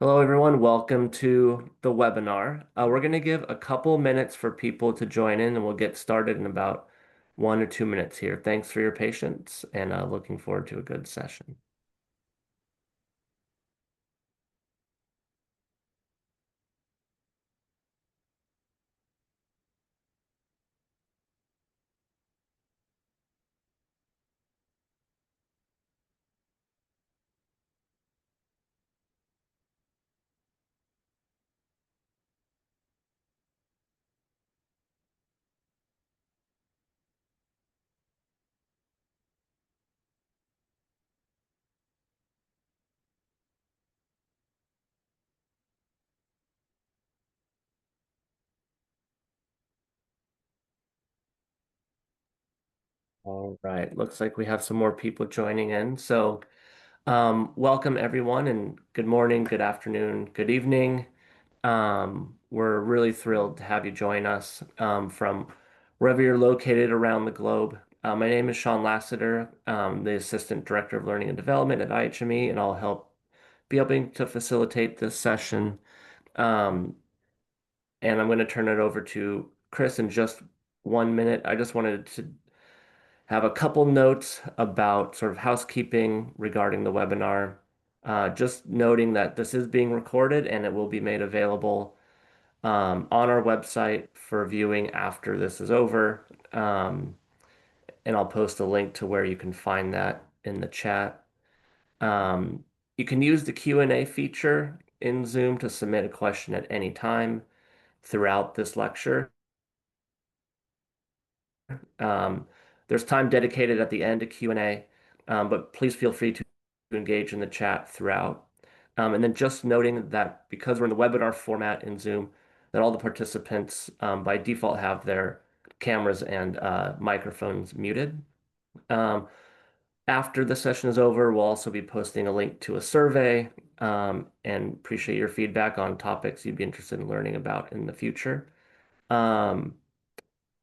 Hello, everyone. Welcome to the webinar. We're going to give a couple minutes for people to join in, and we'll get started in about 1 or 2 minutes here. Thanks for your patience, and looking forward to a good session. All right. Looks like we have some more people joining in. So, welcome everyone, and good morning, good afternoon, good evening. We're really thrilled to have you join us from wherever you're located around the globe. My name is Sean Lassiter, the Assistant Director of Learning and Development at IHME, and I'll be helping to facilitate this session. Um, and I'm going to turn it over to Chris in just 1 minute. I just wanted to have a couple notes about sort of housekeeping regarding the webinar. Just noting that this is being recorded and it will be made available on our website for viewing after this is over. And I'll post a link to where you can find that in the chat. Um, you can use the Q&A feature in Zoom to submit a question at any time throughout this lecture. Um, there's time dedicated at the end to Q&A, but please feel free to engage in the chat throughout. And then just noting that because we're in the webinar format in Zoom, that all the participants by default have their cameras and microphones muted. Um, After the session is over, we'll also be posting a link to a survey and appreciate your feedback on topics you'd be interested in learning about in the future. Um,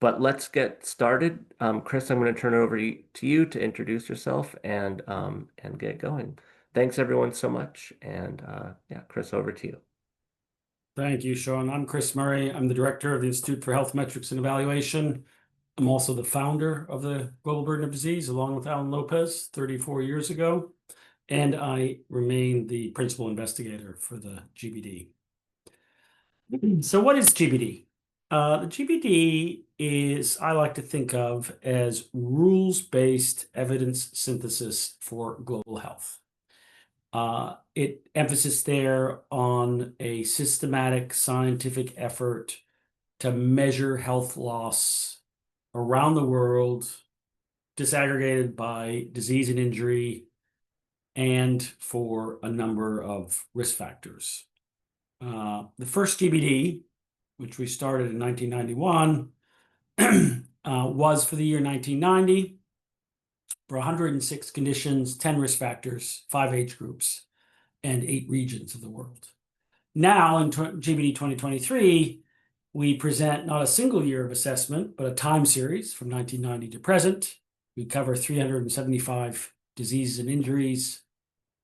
but let's get started. Chris, I'm going to turn it over to you to introduce yourself and get going. Thanks everyone so much. And yeah, Chris, over to you. Thank you, Sean. I'm Chris Murray. I'm the director of the Institute for Health Metrics and Evaluation. I'm also the founder of the Global Burden of Disease, along with Alan Lopez 34 years ago. And I remain the principal investigator for the GBD. So what is GBD? The GBD is, I like to think of as rules-based evidence synthesis for global health. It emphasis there on a systematic scientific effort to measure health loss around the world, disaggregated by disease and injury, and for a number of risk factors. The first GBD, which we started in 1991, was for the year 1990 for 106 conditions, 10 risk factors, 5 age groups, and 8 regions of the world. Now, in GBD 2023, we present not a single year of assessment, but a time series from 1990 to present. We cover 375 diseases and injuries,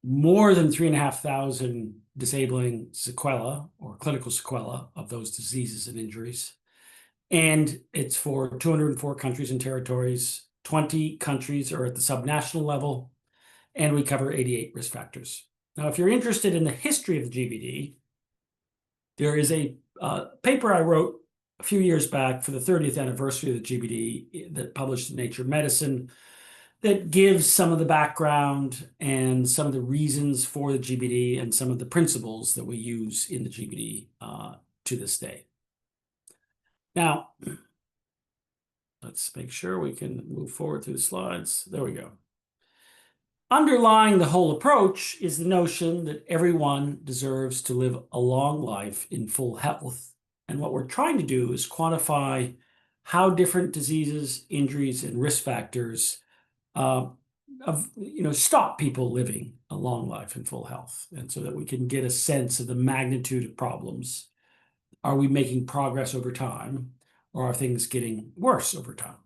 more than 3,500 disabling sequela or clinical sequela of those diseases and injuries. And it's for 204 countries and territories. 20 countries are at the subnational level, and we cover 88 risk factors. Now, if you're interested in the history of the GBD, there is a paper I wrote a few years back for the 30th anniversary of the GBD that published in Nature Medicine that gives some of the background and some of the reasons for the GBD and some of the principles that we use in the GBD to this day. Now, let's make sure we can move forward through the slides. There we go. Underlying the whole approach is the notion that everyone deserves to live a long life in full health. And what we're trying to do is quantify how different diseases, injuries, and risk factors stop people living a long life in full health. And so that we can get a sense of the magnitude of problems. Are we making progress over time, or are things getting worse over time?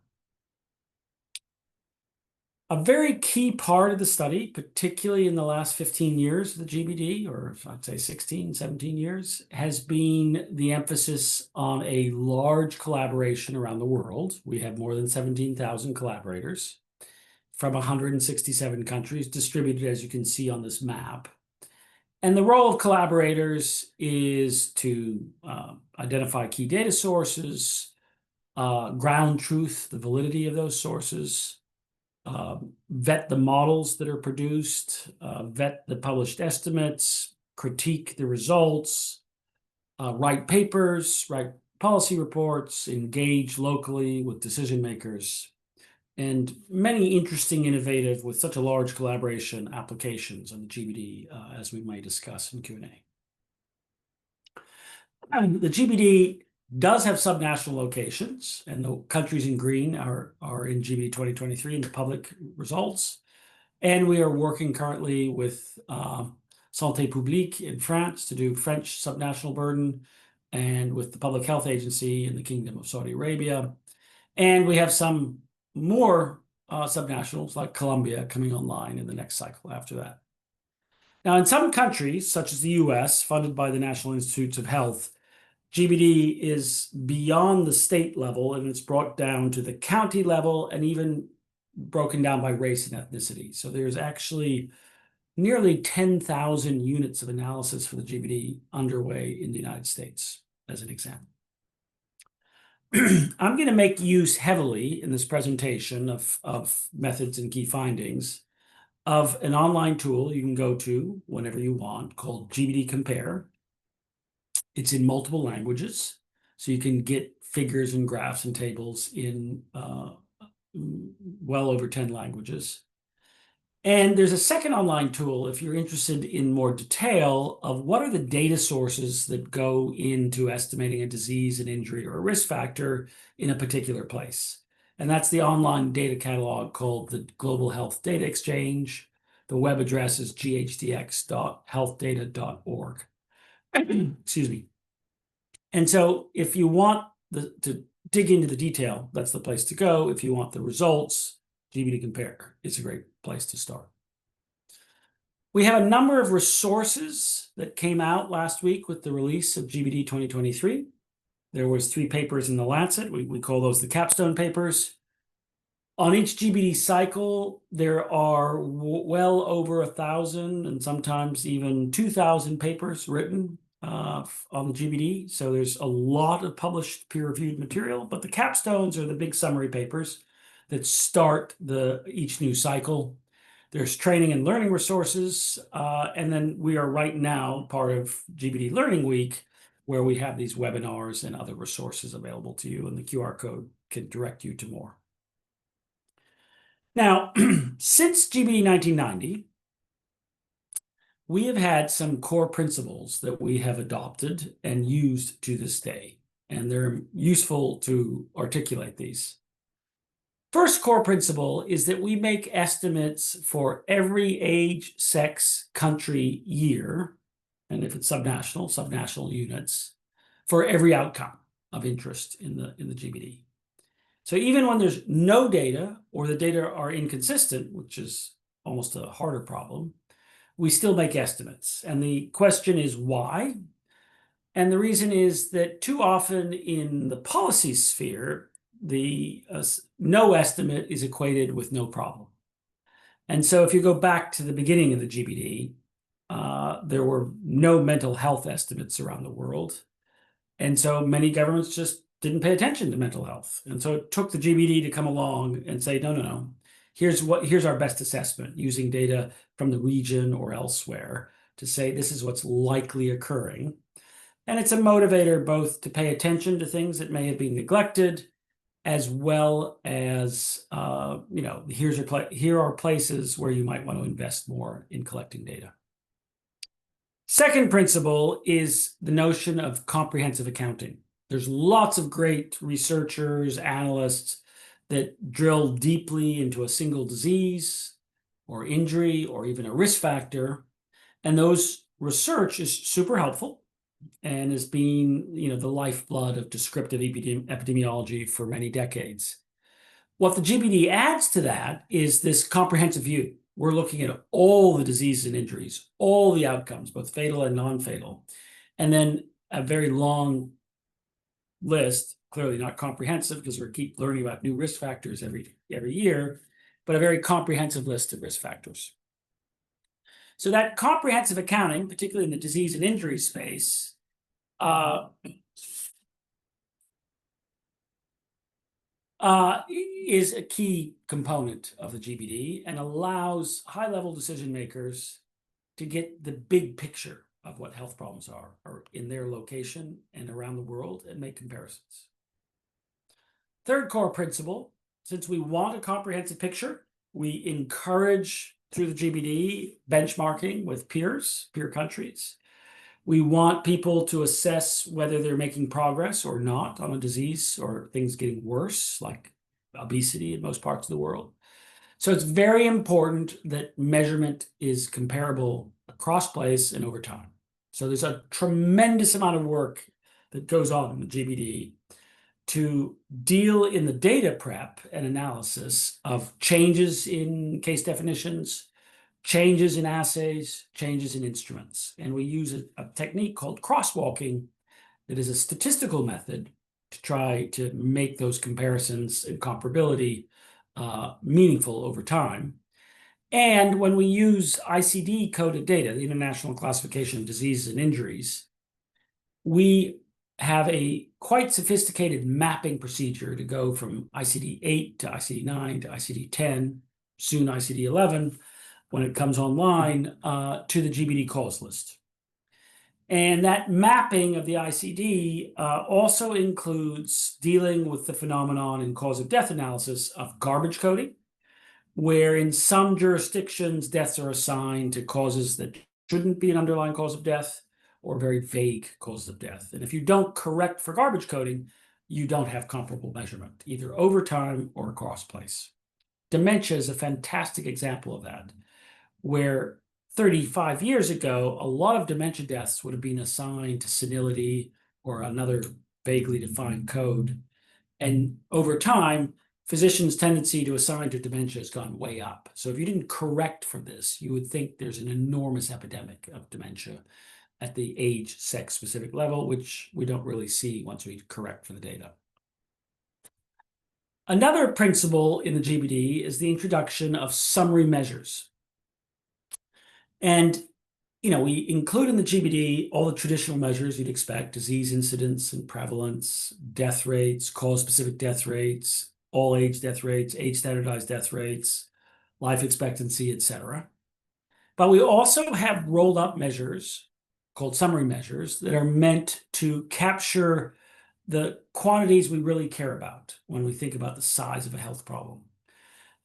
A very key part of the study, particularly in the last 15 years of the GBD, or I'd say 16, 17 years, has been the emphasis on a large collaboration around the world. We have more than 17,000 collaborators from 167 countries distributed, as you can see on this map. And the role of collaborators is to identify key data sources, ground truth, the validity of those sources, vet the models that are produced, vet the published estimates, critique the results, write papers, write policy reports, engage locally with decision makers, and many interesting, innovative, with such a large collaboration applications on the GBD, as we might discuss in Q&A. The GBD does have subnational locations, and the countries in green are in GBD 2023 in the public results. And we are working currently with Santé Publique in France to do French subnational burden, and with the Public Health Agency in the Kingdom of Saudi Arabia. And we have some more subnationals like Colombia coming online in the next cycle after that. Now, in some countries, such as the US, funded by the National Institutes of Health, GBD is beyond the state level, and it's brought down to the county level and even broken down by race and ethnicity. So there's actually nearly 10,000 units of analysis for the GBD underway in the United States, as an example. I'm going to make use heavily in this presentation of methods and key findings of an online tool you can go to whenever you want called GBD Compare. It's in multiple languages, so you can get figures and graphs and tables in well over 10 languages. And there's a second online tool if you're interested in more detail of what are the data sources that go into estimating a disease, an injury, or a risk factor in a particular place. And that's the online data catalog called the Global Health Data Exchange. The web address is ghdx.healthdata.org. Excuse me. And so if you want to dig into the detail, that's the place to go. If you want the results, GBD Compare is a great place to start. We have a number of resources that came out last week with the release of GBD 2023. There was 3 papers in the Lancet. We call those the capstone papers. On each GBD cycle, there are well over 1,000 and sometimes even 2,000 papers written on the GBD. So there's a lot of published peer-reviewed material, but the capstones are the big summary papers that start each new cycle. There's training and learning resources, and then we are right now part of GBD Learning Week, where we have these webinars and other resources available to you, and the QR code can direct you to more. Now, since GBD 1990, we have had some core principles that we have adopted and used to this day, and they're useful to articulate these. First core principle is that we make estimates for every age, sex, country, year, and if it's subnational units, for every outcome of interest in the GBD. So even when there's no data or the data are inconsistent, which is almost a harder problem, we still make estimates. And the question is why? And the reason is that too often in the policy sphere, the no estimate is equated with no problem. And so if you go back to the beginning of the GBD, there were no mental health estimates around the world. And so many governments just didn't pay attention to mental health. And so it took the GBD to come along and say, no. Here's our best assessment using data from the region or elsewhere to say this is what's likely occurring. And it's a motivator both to pay attention to things that may have been neglected, as well as, here are places where you might want to invest more in collecting data. Second principle is the notion of comprehensive accounting. There's lots of great researchers, analysts that drill deeply into a single disease or injury or even a risk factor. And those research is super helpful and has been, the lifeblood of descriptive epidemiology for many decades. What the GBD adds to that is this comprehensive view. We're looking at all the diseases and injuries, all the outcomes, both fatal and non-fatal, and then a very long list, clearly not comprehensive because we keep learning about new risk factors every year, but a very comprehensive list of risk factors. So that comprehensive accounting, particularly in the disease and injury space, is a key component of the GBD and allows high-level decision makers to get the big picture of what health problems are in their location and around the world and make comparisons. Third core principle, since we want a comprehensive picture, we encourage through the GBD benchmarking with peer countries. We want people to assess whether they're making progress or not on a disease or things getting worse, like obesity in most parts of the world. So it's very important that measurement is comparable across place and over time. So there's a tremendous amount of work that goes on in the GBD to deal in the data prep and analysis of changes in case definitions, changes in assays, changes in instruments. And we use a technique called crosswalking that is a statistical method to try to make those comparisons and comparability meaningful over time. And when we use ICD-coded data, the International Classification of Diseases and Injuries, we have a quite sophisticated mapping procedure to go from ICD-8 to ICD-9 to ICD-10, soon ICD-11, when it comes online, to the GBD cause list. And that mapping of the ICD also includes dealing with the phenomenon in cause of death analysis of garbage coding, where in some jurisdictions, deaths are assigned to causes that shouldn't be an underlying cause of death or very vague causes of death. And if you don't correct for garbage coding, you don't have comparable measurement, either over time or across place. Dementia is a fantastic example of that, where 35 years ago, a lot of dementia deaths would have been assigned to senility or another vaguely defined code. And over time, physicians' tendency to assign to dementia has gone way up. So if you didn't correct for this, you would think there's an enormous epidemic of dementia at the age, sex specific level, which we don't really see once we correct for the data. Another principle in the GBD is the introduction of summary measures. And we include in the GBD all the traditional measures you'd expect: disease incidence and prevalence, death rates, cause-specific death rates, all age death rates, age-standardized death rates, life expectancy, etc. But we also have rolled up measures called summary measures that are meant to capture the quantities we really care about when we think about the size of a health problem.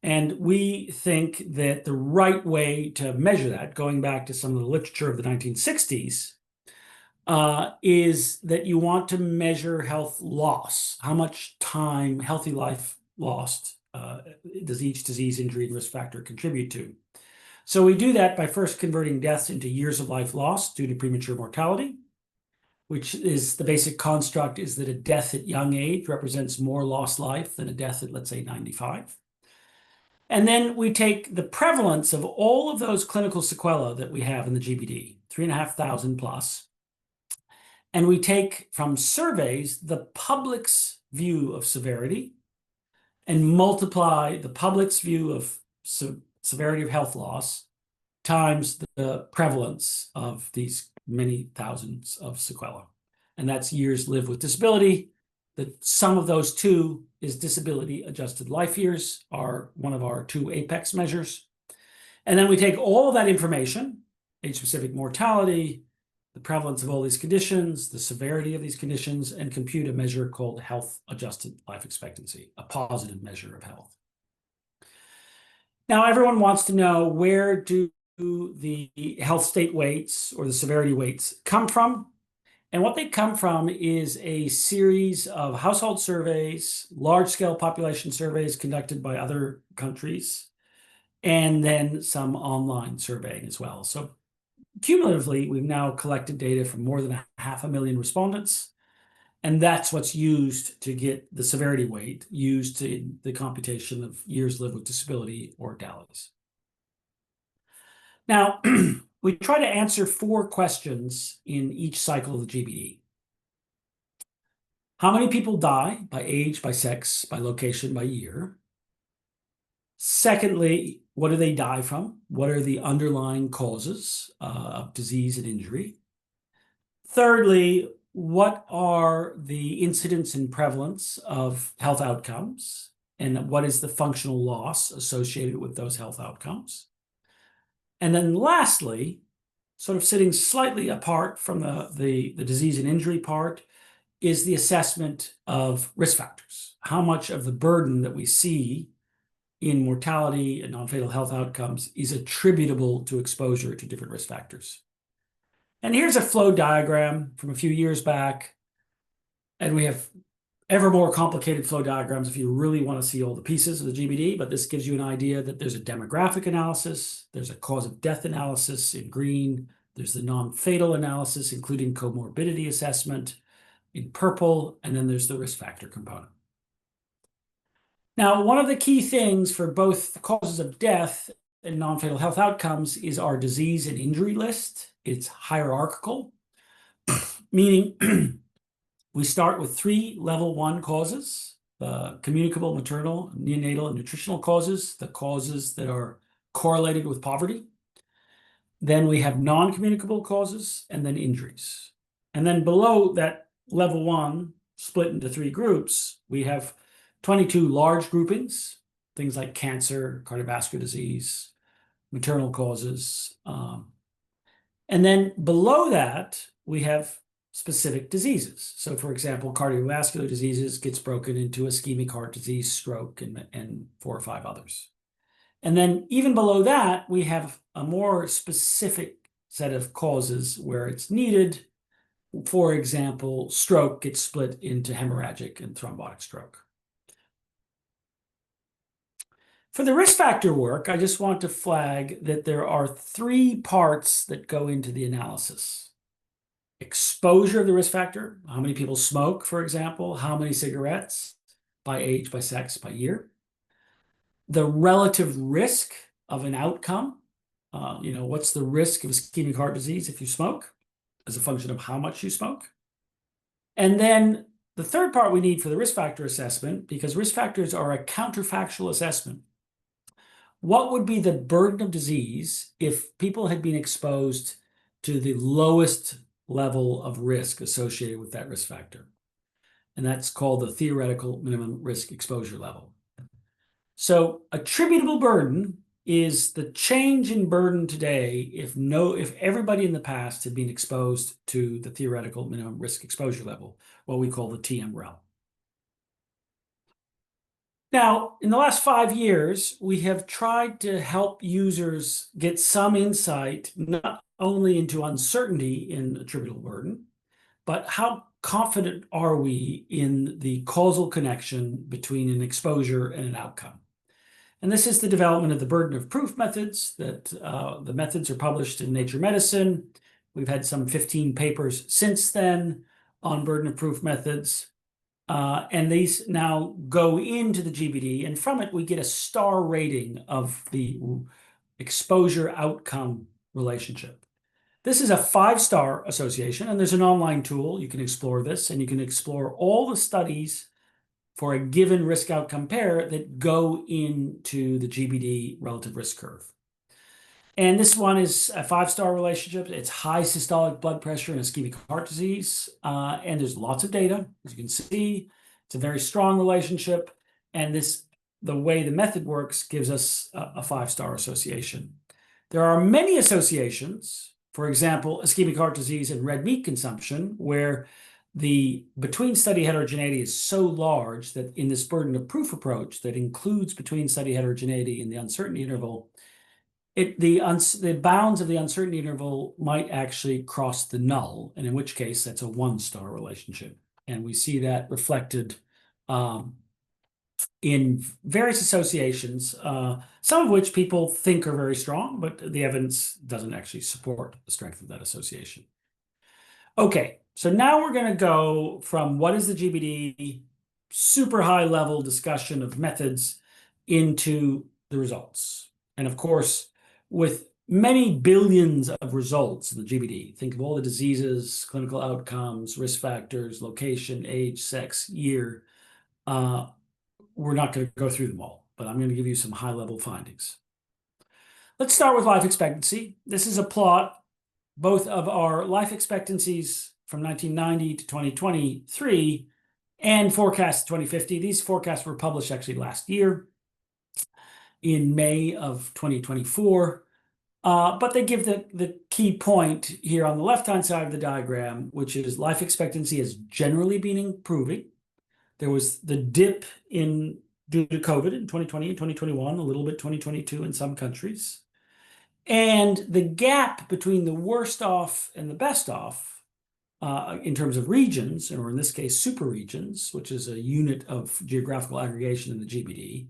And we think that the right way to measure that, going back to some of the literature of the 1960s, is that you want to measure health loss. How much time, healthy life lost, does each disease, injury, and risk factor contribute to? So we do that by first converting deaths into years of life lost due to premature mortality, which is the basic construct is that a death at young age represents more lost life than a death at, let's say, 95. And then we take the prevalence of all of those clinical sequelae that we have in the GBD, 3,500 plus, and we take from surveys the public's view of severity and multiply the public's view of severity of health loss times the prevalence of these many thousands of sequelae. And that's years lived with disability. The sum of those two is disability adjusted life years, are one of our two apex measures. And then we take all of that information, age-specific mortality, the prevalence of all these conditions, the severity of these conditions, and compute a measure called health-adjusted life expectancy, a positive measure of health. Now, everyone wants to know, where do the health state weights or the severity weights come from? And what they come from is a series of household surveys, large-scale population surveys conducted by other countries, and then some online surveying as well. So cumulatively, we've now collected data from more than 500,000 respondents, And that's what's used to get the severity weight used in the computation of years lived with disability or DALYs. Now, we try to answer 4 questions in each cycle of the GBD. How many people die by age, by sex, by location, by year? Secondly, what do they die from? What are the underlying causes of disease and injury? Thirdly, what are the incidence and prevalence of health outcomes? And what is the functional loss associated with those health outcomes? And then lastly, sort of sitting slightly apart from the disease and injury part, is the assessment of risk factors. How much of the burden that we see in mortality and non-fatal health outcomes is attributable to exposure to different risk factors. And here's a flow diagram from a few years back. And we have ever more complicated flow diagrams if you really want to see all the pieces of the GBD, but this gives you an idea that there's a demographic analysis, there's a cause of death analysis in green, there's the non-fatal analysis, including comorbidity assessment in purple, and then there's the risk factor component. Now, one of the key things for both causes of death and non-fatal health outcomes is our disease and injury list. It's hierarchical, meaning we start with 3 level 1 causes, the communicable, maternal, neonatal, and nutritional causes, the causes that are correlated with poverty. Then we have non-communicable causes and then injuries. And then below that level 1, split into 3 groups, we have 22 large groupings, things like cancer, cardiovascular disease, maternal causes. And then below that, we have specific diseases. So for example, cardiovascular diseases gets broken into ischemic heart disease, stroke, and 4 or 5 others. And then even below that, we have a more specific set of causes where it's needed. For example, stroke gets split into hemorrhagic and thrombotic stroke. For the risk factor work, I just want to flag that there are 3 parts that go into the analysis. Exposure of the risk factor, how many people smoke, for example, how many cigarettes, by age, by sex, by year. The relative risk of an outcome, what's the risk of ischemic heart disease if you smoke, as a function of how much you smoke. And then the third part we need for the risk factor assessment, because risk factors are a counterfactual assessment. What would be the burden of disease if people had been exposed to the lowest level of risk associated with that risk factor? And that's called the theoretical minimum risk exposure level. So attributable burden is the change in burden today if everybody in the past had been exposed to the theoretical minimum risk exposure level, what we call the TMREL. Now, in the last 5 years, we have tried to help users get some insight, not only into uncertainty in attributable burden, but how confident are we in the causal connection between an exposure and an outcome. And this is the development of the burden of proof methods that the methods are published in Nature Medicine. We've had some 15 papers since then on burden of proof methods. And these now go into the GBD, and from it we get a star rating of the exposure outcome relationship. This is a 5-star association, and there's an online tool. You can explore this, and you can explore all the studies for a given risk outcome pair that go into the GBD relative risk curve. And this one is a 5-star relationship. It's high systolic blood pressure and ischemic heart disease. And there's lots of data. As you can see, it's a very strong relationship. And the way the method works gives us a 5-star association. There are many associations, for example, ischemic heart disease and red meat consumption, where the between study heterogeneity is so large that in this burden of proof approach that includes between study heterogeneity in the uncertainty interval, the bounds of the uncertainty interval might actually cross the null, and in which case that's a 1-star relationship. And we see that reflected in various associations, some of which people think are very strong, but the evidence doesn't actually support the strength of that association. Okay, So now we're going to go from what is the GBD, super high level discussion of methods, into the results. And of course, with many billions of results in the GBD, think of all the diseases, clinical outcomes, risk factors, location, age, sex, year. We're not going to go through them all, but I'm going to give you some high level findings. Let's start with life expectancy. This is a plot both of our life expectancies from 1990 to 2023 and forecasts 2050. These forecasts were published actually last year in May of 2024. But they give the key point here on the left-hand side of the diagram, which is life expectancy has generally been improving. There was the dip due to COVID in 2020 and 2021, a little bit 2022 in some countries. And the gap between the worst off and the best off in terms of regions, or in this case, super regions, which is a unit of geographical aggregation in the GBD,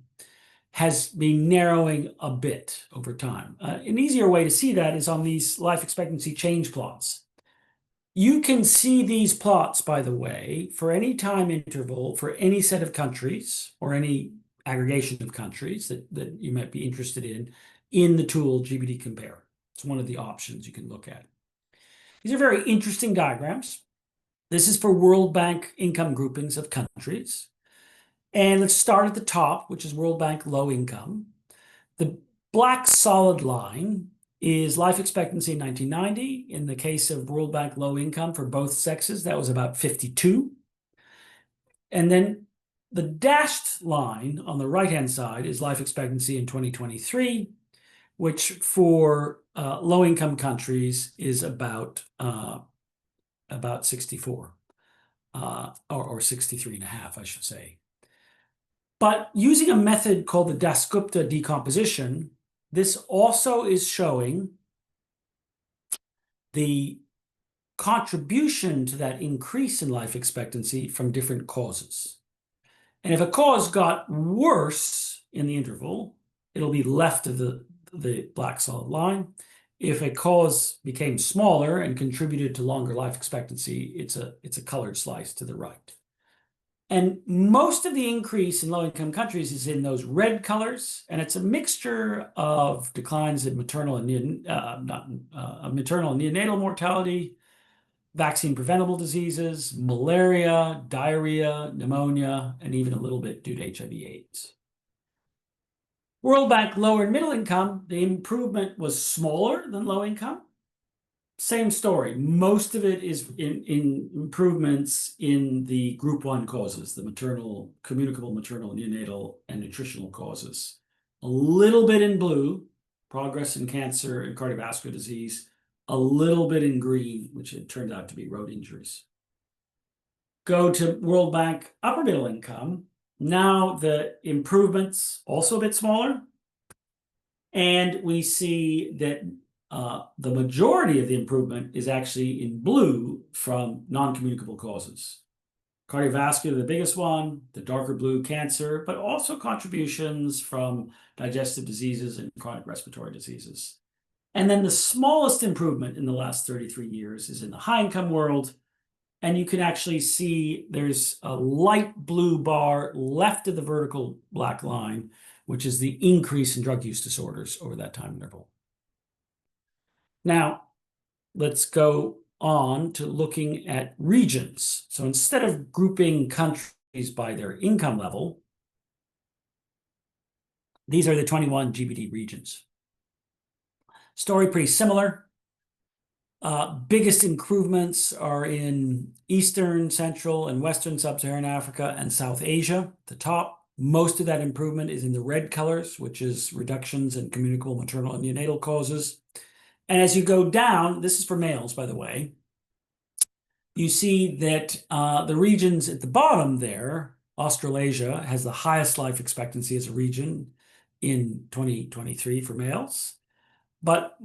has been narrowing a bit over time. An easier way to see that is on these life expectancy change plots. You can see these plots, by the way, for any time interval, for any set of countries or any aggregation of countries that you might be interested in the tool GBD Compare. It's one of the options you can look at. These are very interesting diagrams. This is for World Bank income groupings of countries. And let's start at the top, which is World Bank low income. The black solid line is life expectancy in 1990. In the case of World Bank low income for both sexes, that was about 52. And then the dashed line on the right-hand side is life expectancy in 2023, which for low-income countries is about 64, or 63 and a half, I should say. But using a method called the Dasgupta decomposition, this also is showing the contribution to that increase in life expectancy from different causes. And if a cause got worse in the interval, it'll be left of the black solid line. If a cause became smaller and contributed to longer life expectancy, it's a colored slice to the right. And most of the increase in low-income countries is in those red colors, and it's a mixture of declines in maternal and neonatal mortality, vaccine-preventable diseases, malaria, diarrhea, pneumonia, and even a little bit due to HIV/AIDS. World Bank lower and middle income, the improvement was smaller than low income. Same story. Most of it is in improvements in the group 1 causes, the maternal, communicable maternal, neonatal, and nutritional causes. A little bit in blue, progress in cancer and cardiovascular disease. A little bit in green, which it turned out to be road injuries. Go to World Bank upper middle income. Now the improvements also a bit smaller. And we see that the majority of the improvement is actually in blue from non-communicable causes. Cardiovascular, the biggest one, the darker blue, cancer, but also contributions from digestive diseases and chronic respiratory diseases. And then the smallest improvement in the last 33 years is in the high-income world. And you can actually see there's a light blue bar left of the vertical black line, which is the increase in drug use disorders over that time interval. Now, let's go on to looking at regions. So instead of grouping countries by their income level, these are the 21 GBD regions. Story pretty similar. Biggest improvements are in Eastern, Central, and Western Sub-Saharan Africa and South Asia. At the top, most of that improvement is in the red colors, which is reductions in communicable maternal and neonatal causes. And as you go down, this is for males, by the way, you see that the regions at the bottom there, Australasia has the highest life expectancy as a region in 2023 for males. But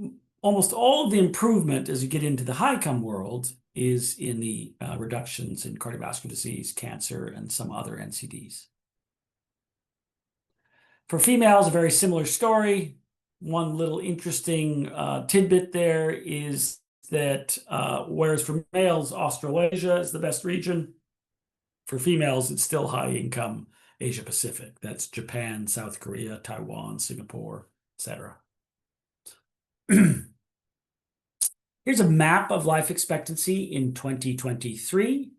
almost all of the improvement as you get into the high-income world is in the reductions in cardiovascular disease, cancer, and some other NCDs. For females, a very similar story. One little interesting tidbit there is that whereas for males, Australasia is the best region. For females, it's still high income Asia Pacific. That's Japan, South Korea, Taiwan, Singapore, etc. Here's a map of life expectancy in 2023.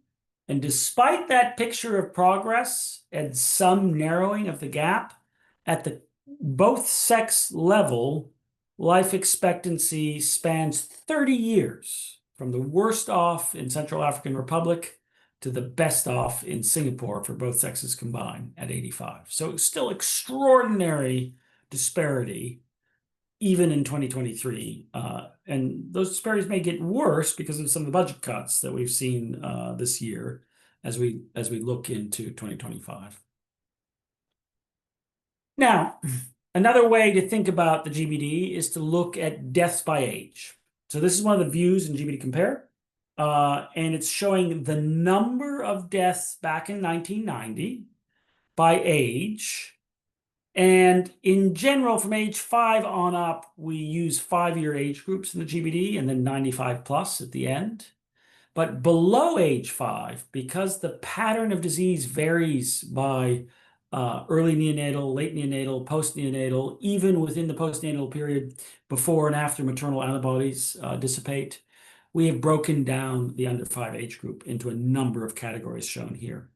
And despite that picture of progress and some narrowing of the gap, at the both sex level, life expectancy spans 30 years, from the worst off in Central African Republic to the best off in Singapore for both sexes combined at 85. So still extraordinary disparity even in 2023. And those disparities may get worse because of some of the budget cuts that we've seen this year as we look into 2025. Now, another way to think about the GBD is to look at deaths by age. So this is one of the views in GBD Compare, and it's showing the number of deaths back in 1990 by age. And in general, from age 5 on up, we use 5-year age groups in the GBD and then 95 plus at the end. But below age 5, because the pattern of disease varies by early neonatal, late neonatal, post-neonatal, even within the postnatal period before and after maternal antibodies dissipate, we have broken down the under 5 age group into a number of categories shown here.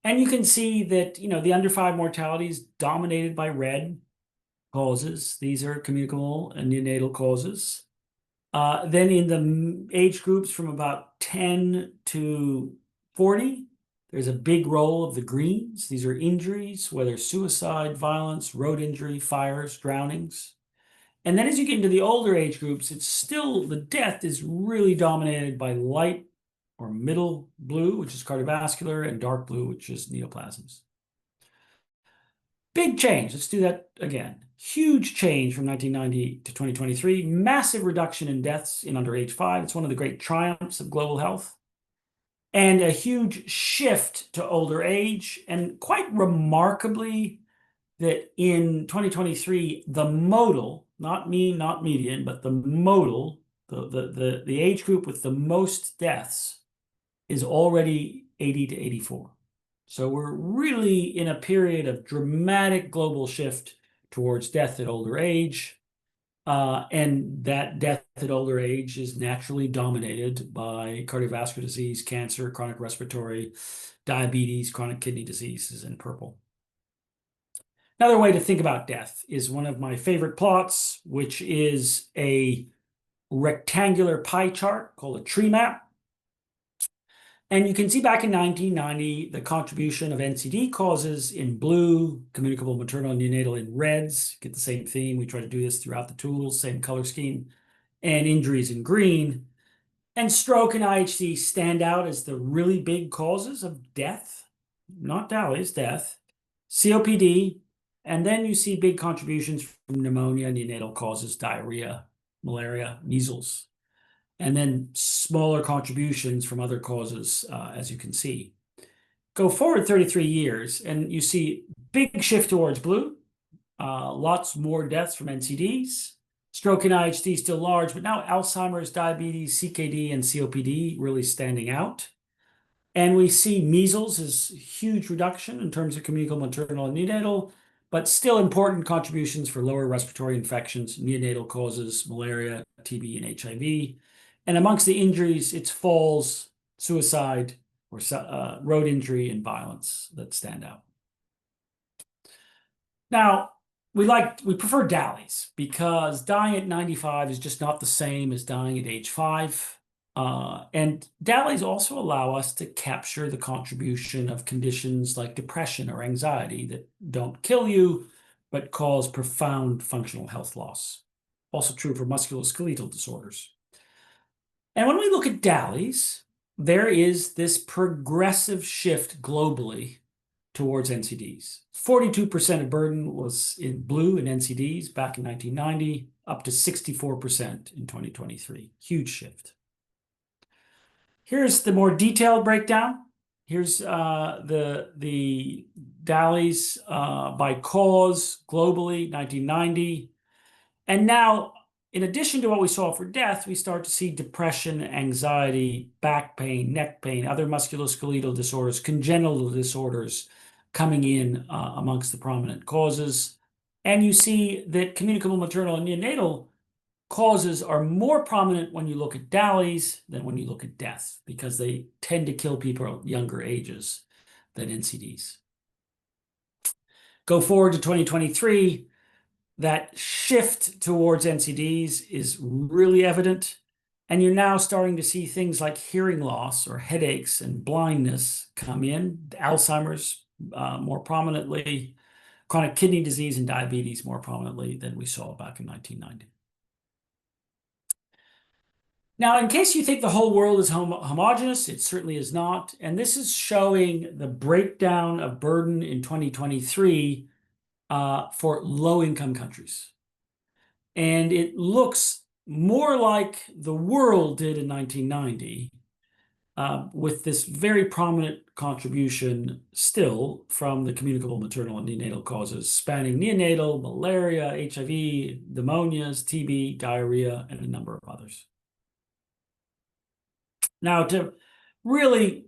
And you can see that, the under 5 mortality is dominated by red causes. These are communicable and neonatal causes. Then in the age groups from about 10 to 40, there's a big role of the greens. These are injuries, whether suicide, violence, road injury, fires, drownings. And then as you get into the older age groups, it's still, the death is really dominated by light or middle blue, which is cardiovascular, and dark blue, which is neoplasms. Big change. Let's do that again. Huge change from 1990 to 2023. Massive reduction in deaths in under age 5. It's one of the great triumphs of global health. And a huge shift to older age. And quite remarkably, that in 2023, the modal, not mean, not median, but the modal, the age group with the most deaths is already 80 to 84. So we're really in a period of dramatic global shift towards death at older age. And that death at older age is naturally dominated by cardiovascular disease, cancer, chronic respiratory, diabetes, chronic kidney diseases in purple. Another way to think about death is one of my favorite plots, which is a rectangular pie chart called a tree map. And you can see back in 1990, the contribution of NCD causes in blue, communicable maternal and neonatal in reds, get the same theme. We try to do this throughout the tools, same color scheme, and injuries in green. And stroke and IHC stand out as the really big causes of death, not DALY's death, COPD, and then you see big contributions from pneumonia, neonatal causes, diarrhea, malaria, measles, and then smaller contributions from other causes, as you can see. Go forward 33 years, and you see big shift towards blue, lots more deaths from NCDs, stroke and IHD still large, but now Alzheimer's, diabetes, CKD, and COPD really standing out. And we see measles as huge reduction in terms of communicable maternal and neonatal, but still important contributions for lower respiratory infections, neonatal causes, malaria, TB, and HIV. And amongst the injuries, it's falls, suicide, or road injury and violence that stand out. Now, we prefer DALYs because dying at 95 is just not the same as dying at age 5. And DALYs also allow us to capture the contribution of conditions like depression or anxiety that don't kill you, but cause profound functional health loss. Also true for musculoskeletal disorders. And when we look at DALYs, there is this progressive shift globally towards NCDs. 42% of burden was in blue in NCDs back in 1990, up to 64% in 2023. Huge shift. Here's the more detailed breakdown. Here's the DALYs by cause globally, 1990. And now in addition to what we saw for death, we start to see depression, anxiety, back pain, neck pain, other musculoskeletal disorders, congenital disorders coming in amongst the prominent causes. And you see that communicable maternal and neonatal causes are more prominent when you look at DALYs than when you look at death, because they tend to kill people at younger ages than NCDs. Go forward to 2023, that shift towards NCDs is really evident. And you're now starting to see things like hearing loss or headaches and blindness come in, Alzheimer's more prominently, chronic kidney disease and diabetes more prominently than we saw back in 1990. Now, in case you think the whole world is homogeneous, it certainly is not. And this is showing the breakdown of burden in 2023 for low-income countries. And it looks more like the world did in 1990, with this very prominent contribution still from the communicable maternal and neonatal causes, spanning neonatal, malaria, HIV, pneumonias, TB, diarrhea, and a number of others. Now, to really,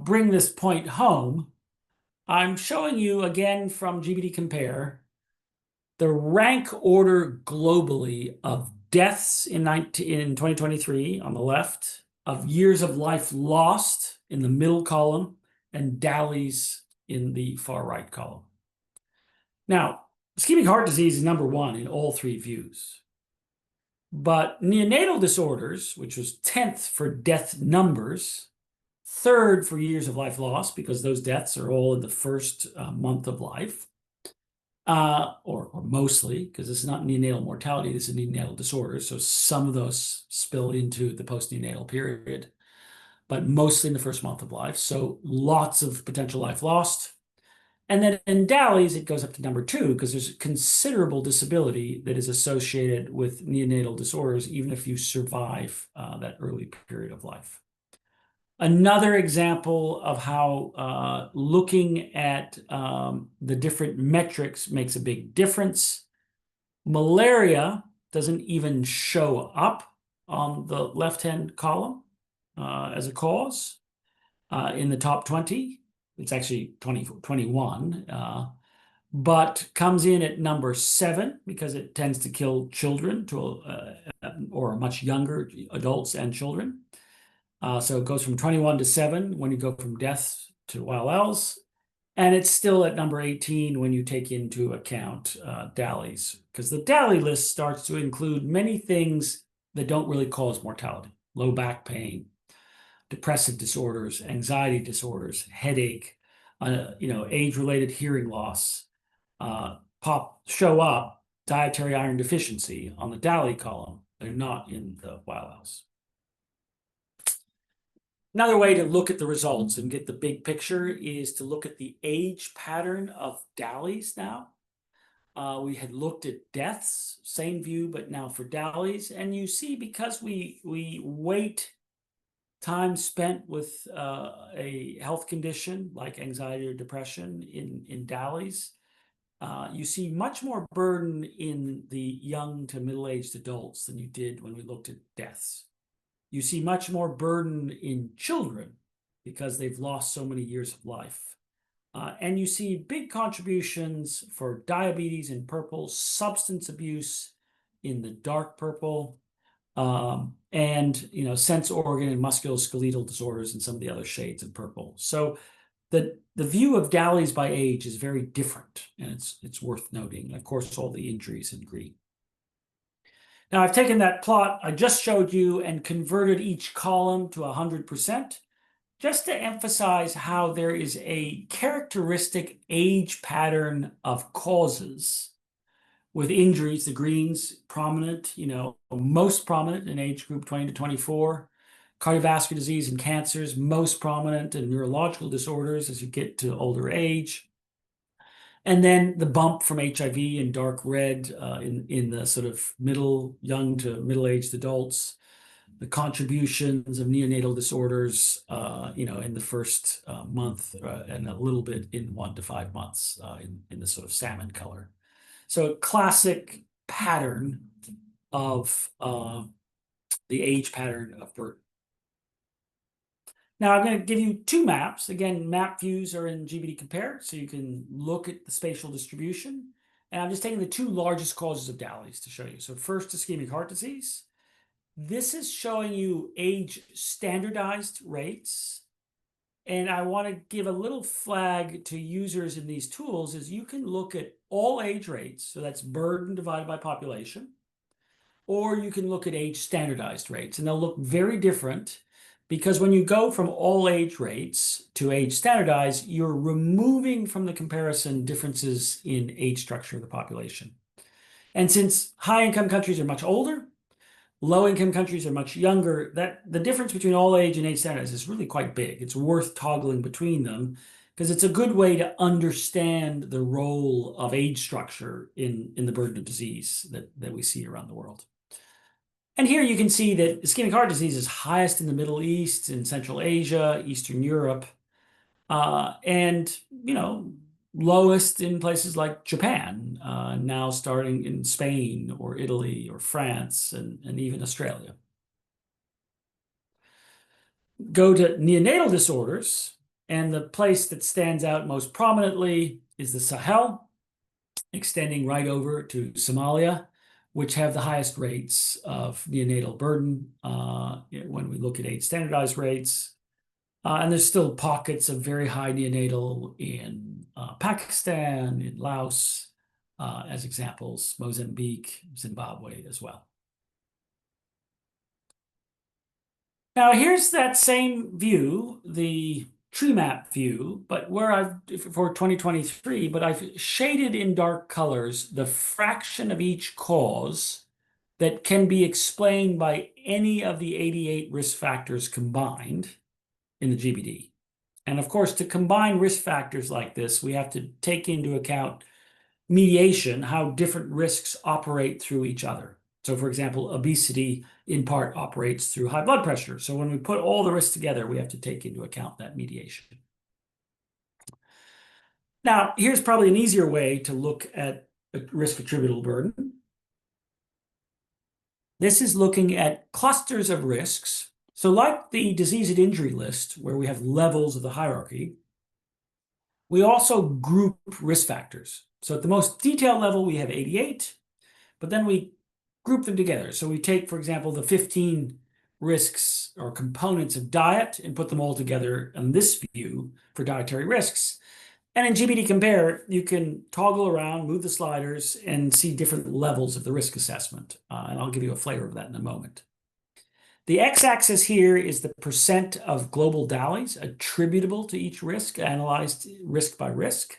bring this point home, I'm showing you again from GBD Compare the rank order globally of deaths in 2023 on the left, of years of life lost in the middle column, and DALYs in the far right column. Now, ischemic heart disease is number one in all three views. But neonatal disorders, which was 10th for death numbers, third for years of life lost, because those deaths are all in the first month of life, or mostly, because this is not neonatal mortality, this is neonatal disorders. So some of those spill into the postneonatal period, but mostly in the first month of life. So lots of potential life lost. And then in DALYs, it goes up to number two, because there's considerable disability that is associated with neonatal disorders, even if you survive that early period of life. Another example of how looking at the different metrics makes a big difference. Malaria doesn't even show up on the left-hand column as a cause in the top 20. It's actually 21, but comes in at number 7 because it tends to kill children or much younger adults and children. So it goes from 21 to 7 when you go from deaths to YLLs. And it's still at number 18 when you take into account DALYs, because the DALY list starts to include many things that don't really cause mortality. Low back pain, depressive disorders, anxiety disorders, headache, age-related hearing loss, show up dietary iron deficiency on the DALY column. They're not in the YLLs. Another way to look at the results and get the big picture is to look at the age pattern of DALYs now. We had looked at deaths, same view, but now for DALYs. And you see, because we weight time spent with a health condition like anxiety or depression in DALYs, you see much more burden in the young to middle-aged adults than you did when we looked at deaths. You see much more burden in children because they've lost so many years of life. And you see big contributions for diabetes in purple, substance abuse in the dark purple, and sense organ and musculoskeletal disorders in some of the other shades of purple. So the view of DALYs by age is very different, and it's worth noting. And of course, all the injuries in green. Now, I've taken that plot I just showed you and converted each column to 100%, just to emphasize how there is a characteristic age pattern of causes. With injuries, the greens prominent, most prominent in age group 20 to 24. Cardiovascular disease and cancers, most prominent in neurological disorders as you get to older age. And then the bump from HIV in dark red in the sort of young to middle-aged adults. The contributions of neonatal disorders, in the first month and a little bit in 1 to 5 months in the sort of salmon color. So classic pattern of the age pattern of birth. Now I'm going to give you two maps. Again, map views are in GBD Compare, so you can look at the spatial distribution. And I'm just taking the two largest causes of DALYs to show you. So first, ischemic heart disease. This is showing you age standardized rates. And I want to give a little flag to users in these tools is you can look at all age rates. So that's burden divided by population. Or you can look at age standardized rates, and they'll look very different because when you go from all age rates to age standardized, you're removing from the comparison differences in age structure of the population. And since high-income countries are much older, low-income countries are much younger, that the difference between all age and age standardized is really quite big. It's worth toggling between them because it's a good way to understand the role of age structure in the burden of disease that we see around the world. And here you can see that ischemic heart disease is highest in the Middle East, in Central Asia, Eastern Europe, and lowest in places like Japan, now starting in Spain or Italy or France and even Australia. Go to neonatal disorders, and the place that stands out most prominently is the Sahel, extending right over to Somalia, which have the highest rates of neonatal burden when we look at age standardized rates. And there's still pockets of very high neonatal in Pakistan, in Laos, as examples, Mozambique, Zimbabwe as well. Now here's that same view, the tree map view, but for 2023, but I've shaded in dark colors the fraction of each cause that can be explained by any of the 88 risk factors combined in the GBD. And of course, to combine risk factors like this, we have to take into account mediation, how different risks operate through each other. So for example, obesity in part operates through high blood pressure. So when we put all the risks together, we have to take into account that mediation. Now, here's probably an easier way to look at risk attributable burden. This is looking at clusters of risks. So like the disease and injury list, where we have levels of the hierarchy, we also group risk factors. So at the most detailed level, we have 88, but then we group them together. So we take, for example, the 15 risks or components of diet and put them all together in this view for dietary risks. And in GBD Compare, you can toggle around, move the sliders, and see different levels of the risk assessment. And I'll give you a flavor of that in a moment. The x-axis here is the percent of global DALYs attributable to each risk, analyzed risk by risk.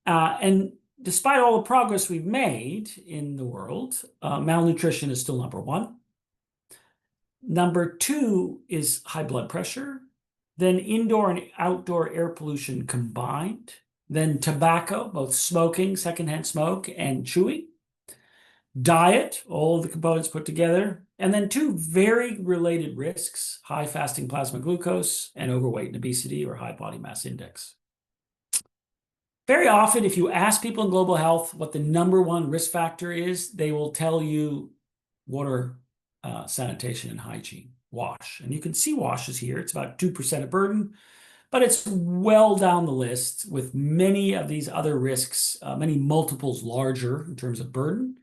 And despite all the progress we've made in the world, malnutrition is still number one. Number two is high blood pressure, then indoor and outdoor air pollution combined, then tobacco, both smoking, secondhand smoke, and chewing, diet, all of the components put together, and then two very related risks, high fasting plasma glucose and overweight and obesity or high body mass index. Very often, if you ask people in global health what the number one risk factor is, they will tell you water, sanitation, and hygiene, WASH. And you can see WASH is here. It's about 2% of burden, but it's well down the list with many of these other risks, many multiples larger in terms of burden.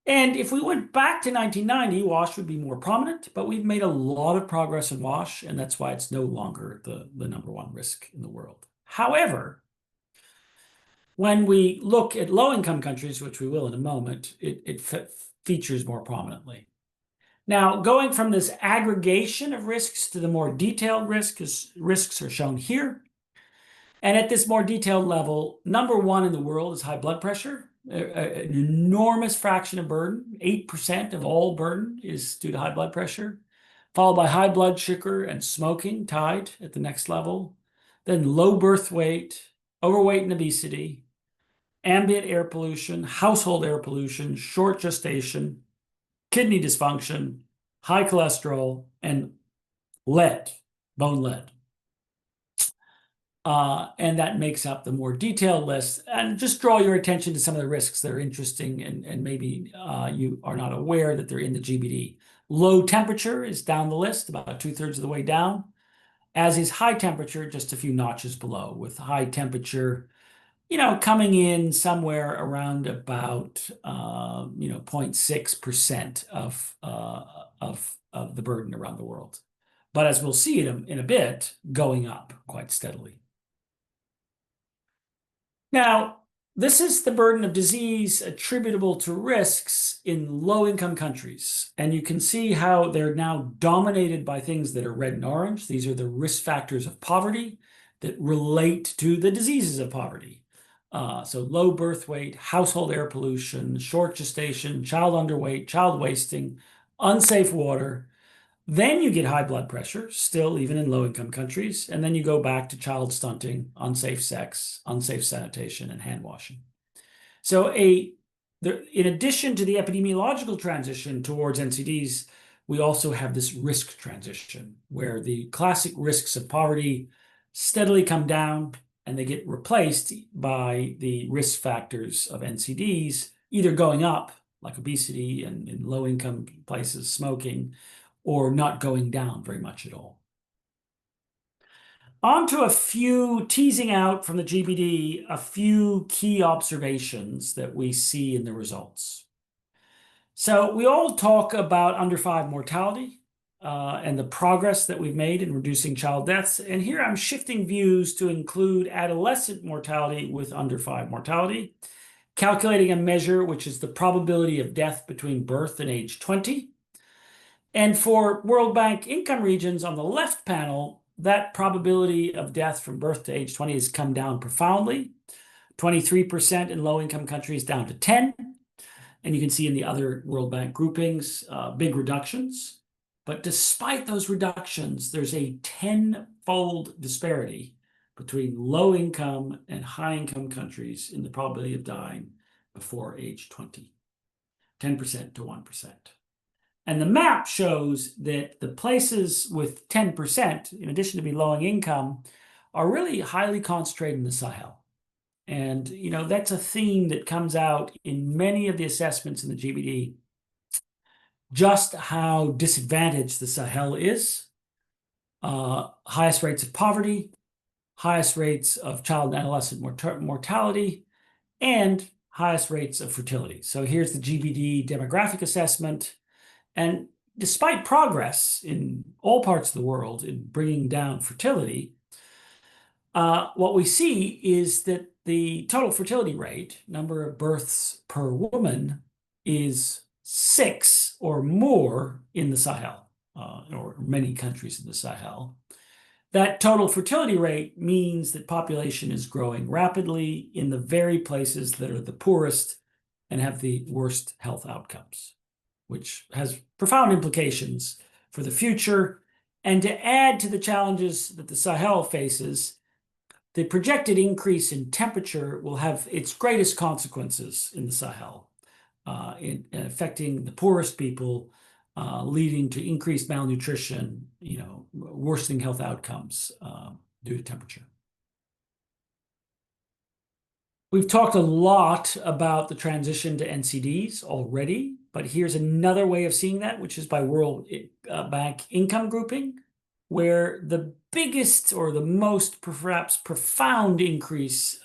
And if we went back to 1990, WASH would be more prominent, but we've made a lot of progress in WASH, and that's why it's no longer the number one risk in the world. However, when we look at low-income countries, which we will in a moment, it features more prominently. Now, going from this aggregation of risks to the more detailed risks are shown here. And at this more detailed level, number one in the world is high blood pressure, an enormous fraction of burden. 8% of all burden is due to high blood pressure, followed by high blood sugar and smoking, tied at the next level. Then low birth weight, overweight and obesity, ambient air pollution, household air pollution, short gestation, kidney dysfunction, high cholesterol, and lead, bone lead. And that makes up the more detailed list. And just draw your attention to some of the risks that are interesting and maybe you are not aware that they're in the GBD. Low temperature is down the list, about 2/3 of the way down, as is high temperature, just a few notches below, with high temperature, coming in somewhere around about 0.6% of the burden around the world. But as we'll see in a bit, going up quite steadily. Now, this is the burden of disease attributable to risks in low-income countries. And you can see how they're now dominated by things that are red and orange. These are the risk factors of poverty that relate to the diseases of poverty. So low birth weight, household air pollution, short gestation, child underweight, child wasting, unsafe water. Then you get high blood pressure, still even in low-income countries, and then you go back to child stunting, unsafe sex, unsafe sanitation, and hand washing. So in addition to the epidemiological transition towards NCDs, we also have this risk transition where the classic risks of poverty steadily come down and they get replaced by the risk factors of NCDs, either going up, like obesity and in low-income places, smoking, or not going down very much at all. On to a few, teasing out from the GBD, a few key observations that we see in the results. So we all talk about under 5 mortality and the progress that we've made in reducing child deaths. And here I'm shifting views to include adolescent mortality with under 5 mortality, calculating a measure which is the probability of death between birth and age 20. And for World Bank income regions on the left panel, that probability of death from birth to age 20 has come down profoundly, 23% in low-income countries down to 10. And you can see in the other World Bank groupings, big reductions. But despite those reductions, there's a 10-fold disparity between low-income and high-income countries in the probability of dying before age 20, 10% to 1%. And the map shows that the places with 10%, in addition to being low income, are really highly concentrated in the Sahel. And, that's a theme that comes out in many of the assessments in the GBD, just how disadvantaged the Sahel is. Highest rates of poverty, highest rates of child and adolescent mortality, and highest rates of fertility. So here's the GBD demographic assessment. And despite progress in all parts of the world in bringing down fertility, what we see is that the total fertility rate, number of births per woman, is 6 or more in the Sahel, or many countries in the Sahel. That total fertility rate means that population is growing rapidly in the very places that are the poorest and have the worst health outcomes, which has profound implications for the future. And to add to the challenges that the Sahel faces, the projected increase in temperature will have its greatest consequences in the Sahel, in affecting the poorest people, leading to increased malnutrition, worsening health outcomes due to temperature. We've talked a lot about the transition to NCDs already, but here's another way of seeing that, which is by World Bank income grouping, where the biggest or the most perhaps profound increase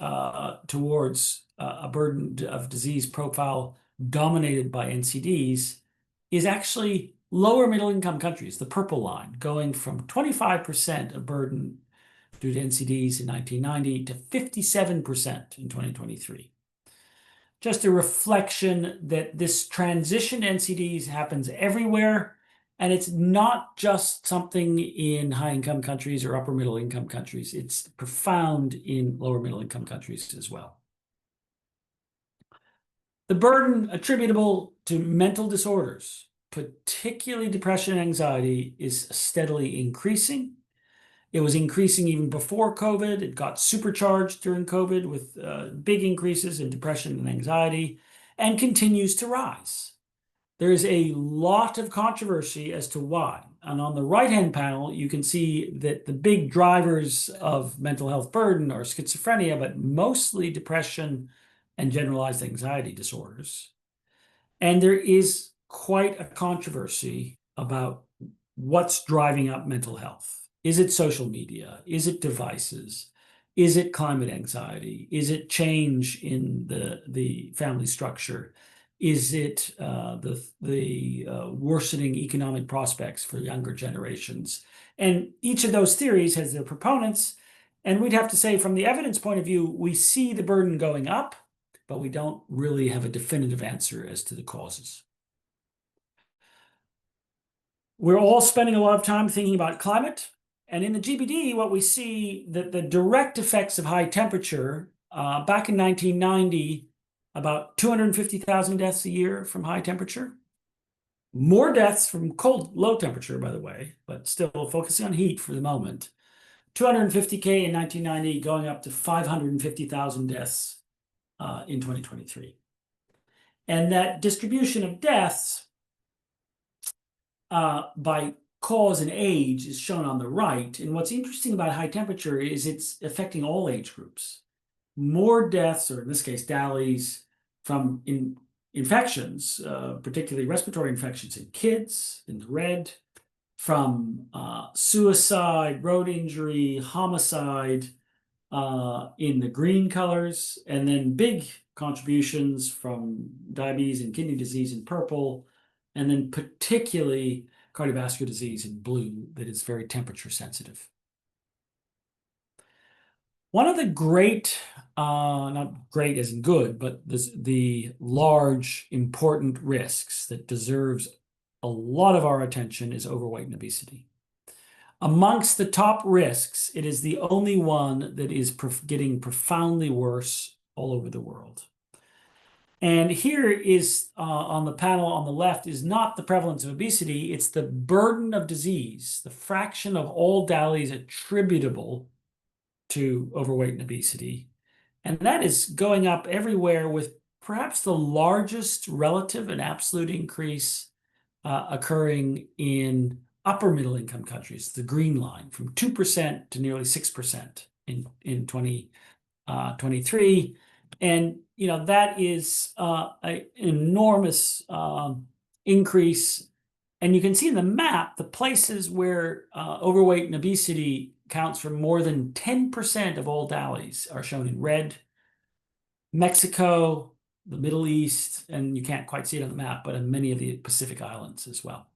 towards a burden of disease profile dominated by NCDs is actually lower middle income countries, the purple line, going from 25% of burden due to NCDs in 1990 to 57% in 2023. Just a reflection that this transition to NCDs happens everywhere, and it's not just something in high-income countries or upper-middle-income countries. It's profound in lower-middle-income countries as well. The burden attributable to mental disorders, particularly depression and anxiety, is steadily increasing. It was increasing even before COVID. It got supercharged during COVID with big increases in depression and anxiety, and continues to rise. There is a lot of controversy as to why. And on the right-hand panel, you can see that the big drivers of mental health burden are schizophrenia, but mostly depression and generalized anxiety disorders. And there is quite a controversy about what's driving up mental health. Is it social media? Is it devices? Is it climate anxiety? Is it change in the family structure? Is it the worsening economic prospects for younger generations? And each of those theories has their proponents. And we'd have to say, from the evidence point of view, we see the burden going up, but we don't really have a definitive answer as to the causes. We're all spending a lot of time thinking about climate. And in the GBD, what we see that the direct effects of high temperature, back in 1990, about 250,000 deaths a year from high temperature. More deaths from cold, low temperature, by the way, but still focusing on heat for the moment. 250K in 1990, going up to 550,000 deaths in 2023. And that distribution of deaths by cause and age is shown on the right. And what's interesting about high temperature is it's affecting all age groups. More deaths, or in this case, DALYs, from infections, particularly respiratory infections in kids, in the red, from suicide, road injury, homicide, in the green colors, and then big contributions from diabetes and kidney disease in purple, and then particularly cardiovascular disease in blue that is very temperature sensitive. One of the great, not great as in good, but the large, important risks that deserves a lot of our attention is overweight and obesity. Amongst the top risks, it is the only one that is getting profoundly worse all over the world. And here is on the panel on the left is not the prevalence of obesity, it's the burden of disease, the fraction of all DALYs attributable to overweight and obesity. And that is going up everywhere, with perhaps the largest relative and absolute increase occurring in upper middle income countries, the green line, from 2% to nearly 6% in 2023. And that is an enormous increase. And you can see in the map the places where overweight and obesity counts for more than 10% of all DALYs are shown in red. Mexico, the Middle East, and you can't quite see it on the map, but in many of the Pacific Islands as well.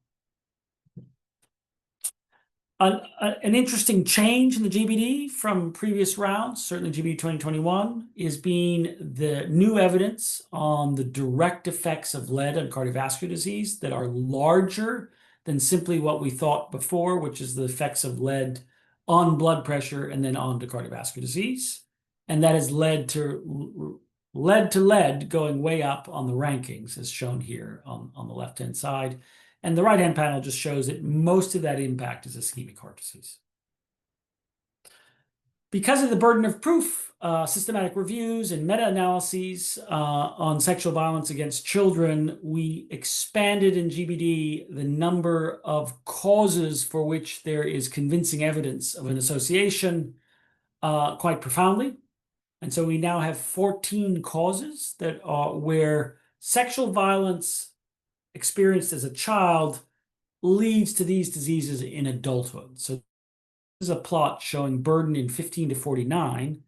An interesting change in the GBD from previous rounds, certainly GBD 2021, is being the new evidence on the direct effects of lead on cardiovascular disease that are larger than simply what we thought before, which is the effects of lead on blood pressure and then on to cardiovascular disease. And that has led to lead going way up on the rankings, as shown here on the left-hand side. And the right-hand panel just shows that most of that impact is ischemic heart disease. Because of the burden of proof, systematic reviews and meta-analyses on sexual violence against children, we expanded in GBD the number of causes for which there is convincing evidence of an association quite profoundly. And so we now have 14 causes that are where sexual violence experienced as a child leads to these diseases in adulthood. So this is a plot showing burden in 15 to 49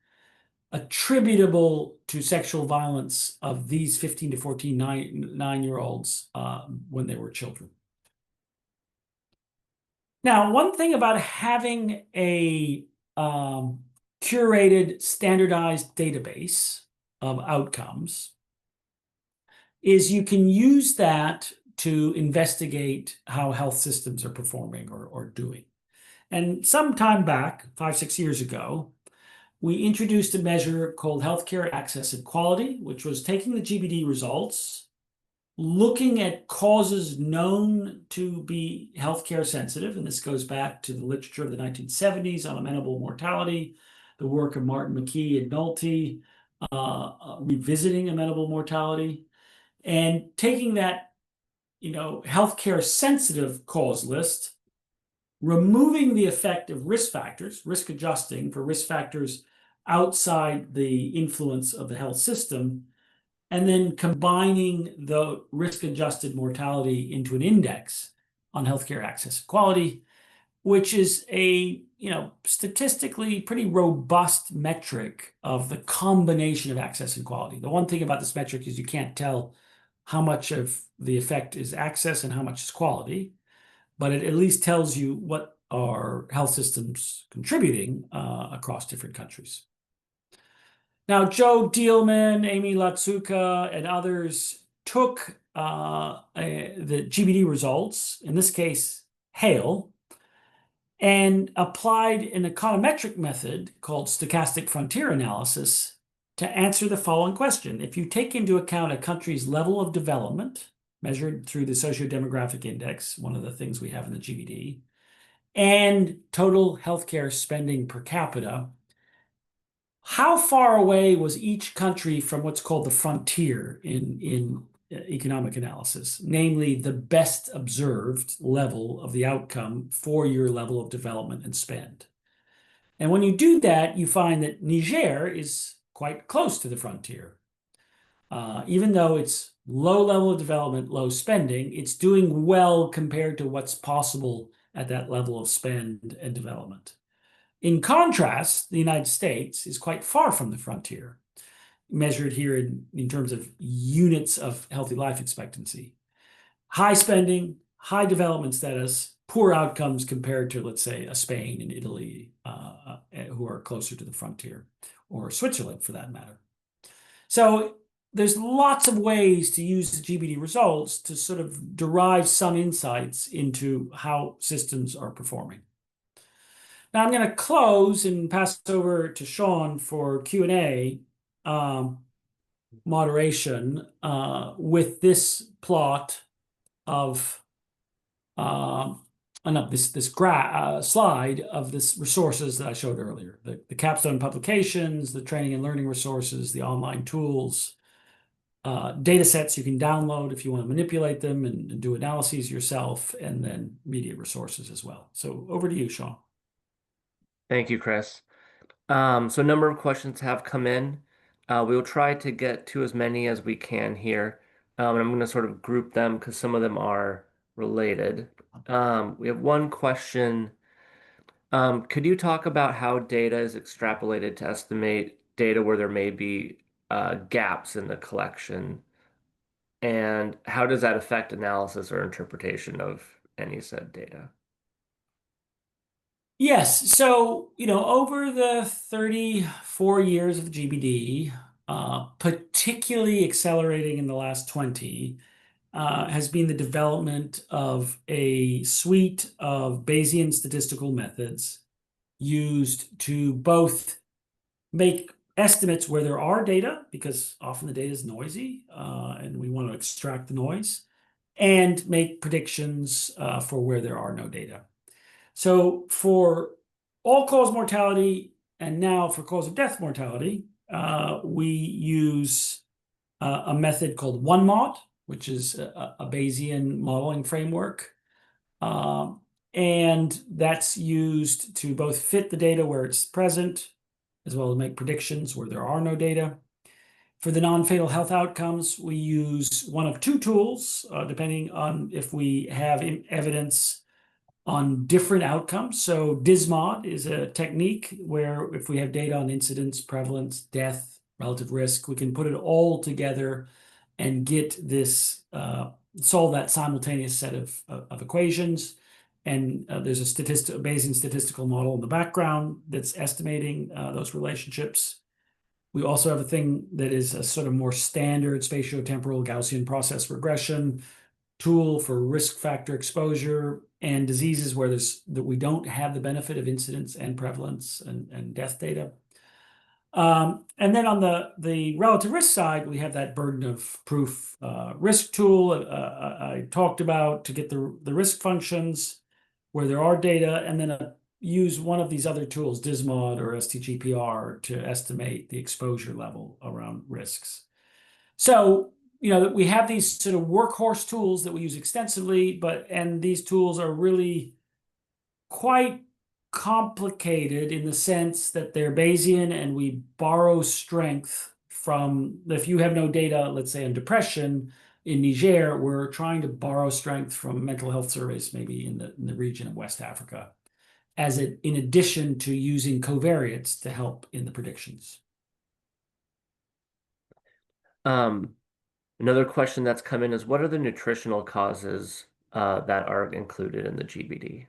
attributable to sexual violence of these 15 to 14 nine-year-olds when they were children. Now, one thing about having a curated, standardized database of outcomes is you can use that to investigate how health systems are performing or doing. And some time back, 5-6 years ago, we introduced a measure called Healthcare Access and Quality, which was taking the GBD results, looking at causes known to be healthcare sensitive, and this goes back to the literature of the 1970s on amenable mortality, the work of Martin McKee and Nolte, revisiting amenable mortality, and taking that healthcare sensitive cause list removing the effect of risk factors, risk adjusting for risk factors outside the influence of the health system, and then combining the risk adjusted mortality into an index on healthcare access and quality, which is a statistically pretty robust metric of the combination of access and quality. The one thing about this metric is you can't tell how much of the effect is access and how much is quality, but it at least tells you what are health systems contributing across different countries. Now, Joe Dielman, Amy Latsuka, and others took the GBD results, in this case, HAIL, and applied an econometric method called stochastic frontier analysis to answer the following question. If you take into account a country's level of development, measured through the socio-demographic index, one of the things we have in the GBD, and total healthcare spending per capita, how far away was each country from what's called the frontier in economic analysis, namely the best observed level of the outcome for your level of development and spend? And when you do that, you find that Niger is quite close to the frontier. Even though it's low level of development, low spending, it's doing well compared to what's possible at that level of spend and development. In contrast, the United States is quite far from the frontier, measured here in terms of units of healthy life expectancy. High spending, high development status, poor outcomes compared to, let's say, a Spain and Italy, who are closer to the frontier, or Switzerland for that matter. So there's lots of ways to use the GBD results to sort of derive some insights into how systems are performing. Now I'm going to close and pass it over to Sean for Q&A moderation with this plot of this slide of this resources that I showed earlier, the capstone publications, the training and learning resources, the online tools, data sets you can download if you want to manipulate them and do analyses yourself, and then media resources as well. So over to you, Sean. Thank you, Chris. So a number of questions have come in. We'll try to get to as many as we can here. And I'm going to sort of group them because some of them are related. We have one question. Could you talk about how data is extrapolated to estimate data where there may be gaps in the collection? And how does that affect analysis or interpretation of any said data? Yes. So, over the 34 years of GBD, particularly accelerating in the last 20, has been the development of a suite of Bayesian statistical methods used to both make estimates where there are data, because often the data is noisy, and we want to extract the noise, and make predictions for where there are no data. So for all-cause mortality and now for cause of death mortality, we use a method called OneMod, which is a Bayesian modeling framework. And that's used to both fit the data where it's present, as well as make predictions where there are no data. For the non-fatal health outcomes, we use one of two tools, depending on if we have evidence on different outcomes. So DISMOD is a technique where if we have data on incidence, prevalence, death, relative risk, we can put it all together and get this, solve that simultaneous set of equations. And there's a Bayesian statistical model in the background that's estimating those relationships. We also have a thing that is a sort of more standard spatiotemporal Gaussian process regression tool for risk factor exposure and diseases where that we don't have the benefit of incidence and prevalence and death data. And then on the relative risk side, we have that burden of proof risk tool I talked about to get the risk functions where there are data, and then use one of these other tools, DISMOD or STGPR, to estimate the exposure level around risks. So, we have these sort of workhorse tools that we use extensively, and these tools are really quite complicated in the sense that they're Bayesian and we borrow strength from, if you have no data, let's say on depression in Niger, we're trying to borrow strength from mental health surveys, maybe in the region of West Africa, in addition to using covariates to help in the predictions. Um, Another question that's come in is what are the nutritional causes that are included in the GBD?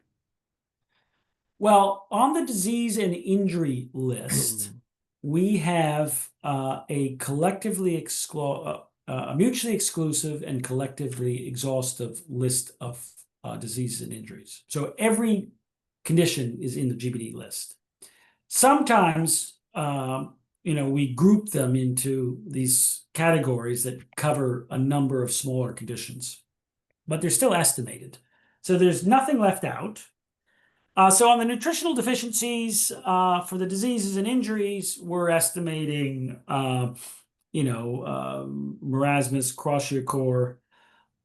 Well, on the disease and injury list, we have a mutually exclusive and collectively exhaustive list of diseases and injuries. So every condition is in the GBD list. Sometimes, we group them into these categories that cover a number of smaller conditions, but they're still estimated. So there's nothing left out. So on the nutritional deficiencies, for the diseases and injuries, we're estimating, marasmus, kwashiorkor,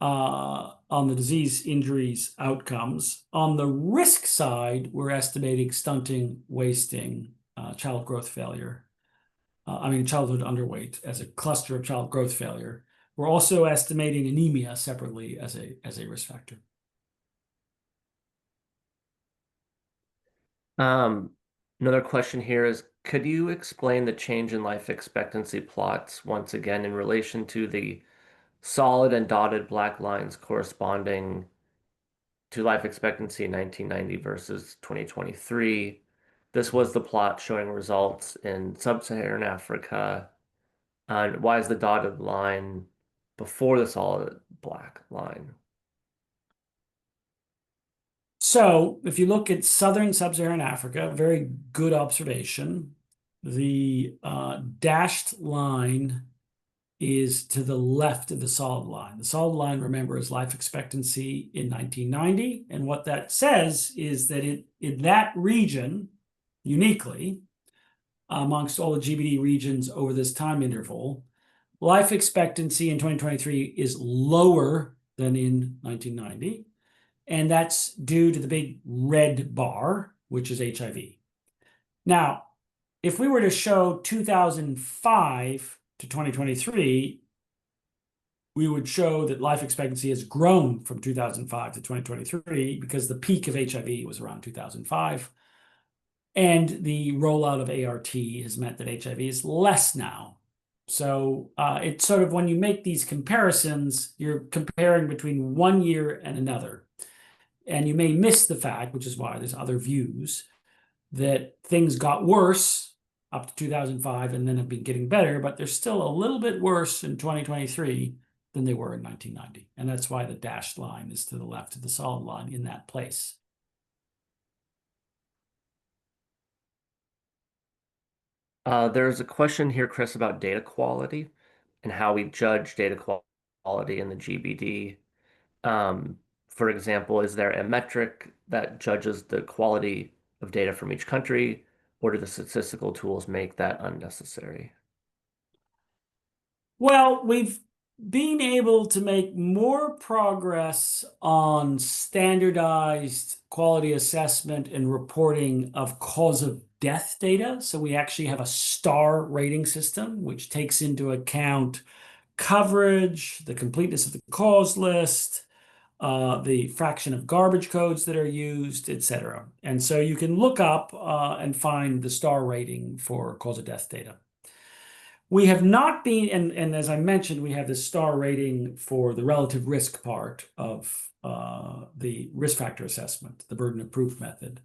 on the disease, injuries, outcomes. On the risk side, we're estimating stunting, wasting, child growth failure. Childhood underweight as a cluster of child growth failure. We're also estimating anemia separately as a risk factor. Um, Another question here is, could you explain the change in life expectancy plots once again in relation to the solid and dotted black lines corresponding to life expectancy in 1990 versus 2023? This was the plot showing results in sub-Saharan Africa. And why is the dotted line before the solid black line? So if you look at southern sub-Saharan Africa, very good observation. The dashed line is to the left of the solid line. The solid line, remember, is life expectancy in 1990. And what that says is that in that region, uniquely, amongst all the GBD regions over this time interval, life expectancy in 2023 is lower than in 1990. And that's due to the big red bar, which is HIV. Now, if we were to show 2005 to 2023, we would show that life expectancy has grown from 2005 to 2023 because the peak of HIV was around 2005. And the rollout of ART has meant that HIV is less now. So it's sort of when you make these comparisons, you're comparing between one year and another. And you may miss the fact, which is why there's other views, that things got worse up to 2005 and then have been getting better, but they're still a little bit worse in 2023 than they were in 1990. And that's why the dashed line is to the left of the solid line in that place. There's a question here, Chris, about data quality and how we judge data quality in the GBD. For example, is there a metric that judges the quality of data from each country, or do the statistical tools make that unnecessary? Well, we've been able to make more progress on standardized quality assessment and reporting of cause of death data. So we actually have a star rating system, which takes into account coverage, the completeness of the cause list, the fraction of garbage codes that are used, etc. And so you can look up and find the star rating for cause of death data. We have not been, and as I mentioned, we have the star rating for the relative risk part of the risk factor assessment, the burden of proof method.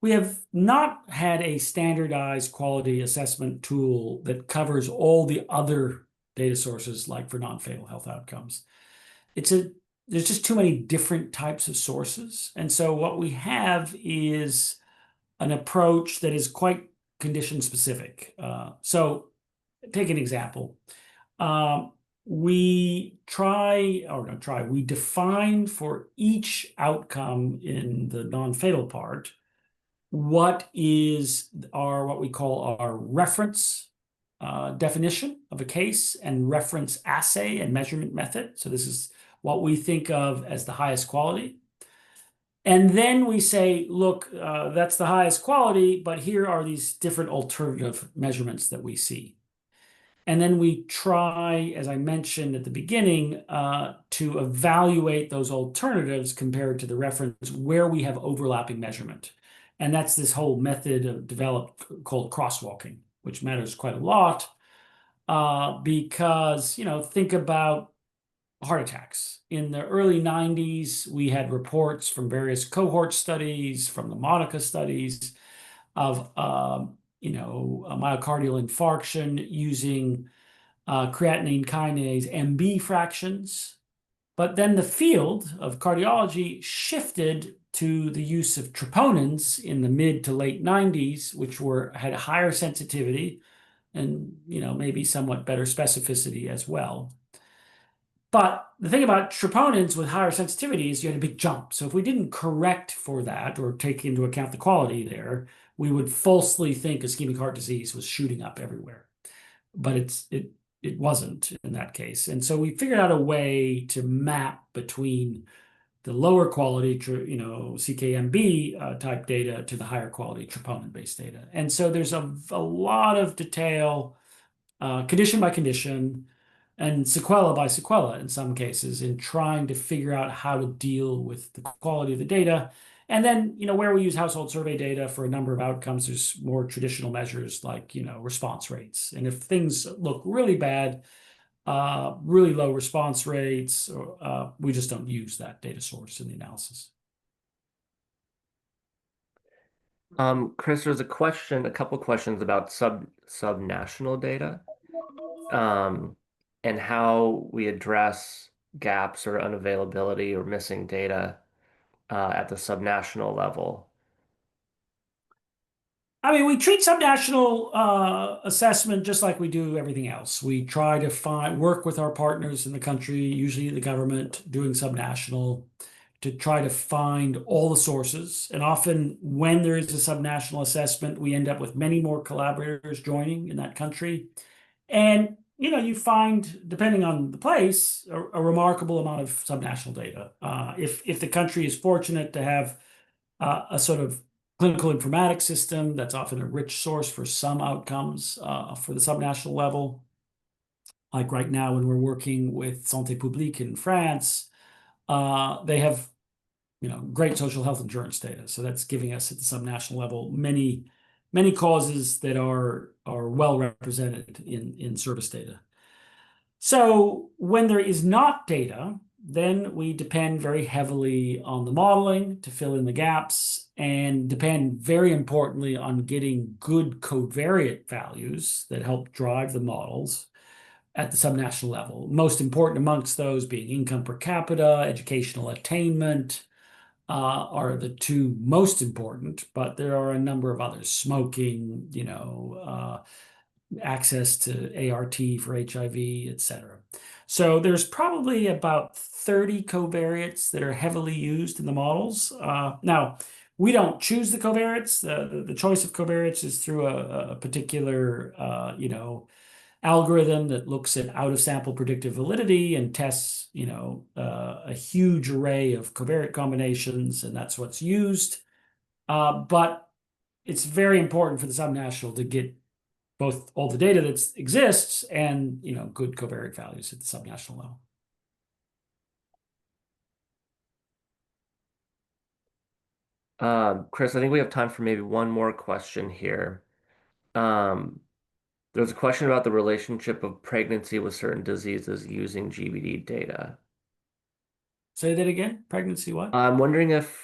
We have not had a standardized quality assessment tool that covers all the other data sources, like for non-fatal health outcomes. There's just too many different types of sources. And so what we have is an approach that is quite condition specific. So take an example. We define for each outcome in the non-fatal part what we call our reference definition of a case and reference assay and measurement method. So this is what we think of as the highest quality. And then we say, look, that's the highest quality, but here are these different alternative measurements that we see. And then we try, as I mentioned at the beginning, to evaluate those alternatives compared to the reference where we have overlapping measurement. And that's this whole method of developed called crosswalking, which matters quite a lot because, think about heart attacks. In the early 90s, we had reports from various cohort studies, from the Monica studies of, a myocardial infarction using creatinine kinase MB fractions. But then the field of cardiology shifted to the use of troponins in the mid to late 90s, which had higher sensitivity and maybe somewhat better specificity as well. But the thing about troponins with higher sensitivity is you had a big jump. So if we didn't correct for that or take into account the quality there, we would falsely think ischemic heart disease was shooting up everywhere. But it wasn't in that case. And so we figured out a way to map between the lower quality, CKMB type data to the higher quality troponin-based data. And so there's a lot of detail, condition by condition, and sequela by sequela in some cases in trying to figure out how to deal with the quality of the data. And then, where we use household survey data for a number of outcomes, there's more traditional measures like, response rates. And if things look really bad, really low response rates, we just don't use that data source in the analysis. Chris, there's a couple questions about subnational data, um, and how we address gaps or unavailability or missing data at the subnational level. I mean, we treat subnational assessment just like we do everything else. We try to work with our partners in the country, usually the government, doing subnational, to try to find all the sources. And often, when there is a subnational assessment, we end up with many more collaborators joining in that country. And you find, depending on the place, a remarkable amount of subnational data. If the country is fortunate to have a sort of clinical informatics system, that's often a rich source for some outcomes for the subnational level. Like right now, when we're working with Santé Publique in France, they have great social health insurance data. So that's giving us at the subnational level many causes that are well represented in service data. So when there is not data, then we depend very heavily on the modeling to fill in the gaps and depend very importantly on getting good covariate values that help drive the models at the subnational level. Most important amongst those being income per capita, educational attainment, are the two most important, but there are a number of others. Smoking, access to ART for HIV, et cetera. So there's probably about 30 covariates that are heavily used in the models. Now, we don't choose the covariates. The choice of covariates is through a particular, algorithm that looks at out of sample predictive validity and tests, a huge array of covariate combinations, and that's what's used. But it's very important for the subnational to get both all the data that exists and good covariate values at the subnational level. Chris, I think we have time for maybe one more question here. Um, there's a question about the relationship of pregnancy with certain diseases using GBD data. Say that again. Pregnancy what? I'm wondering if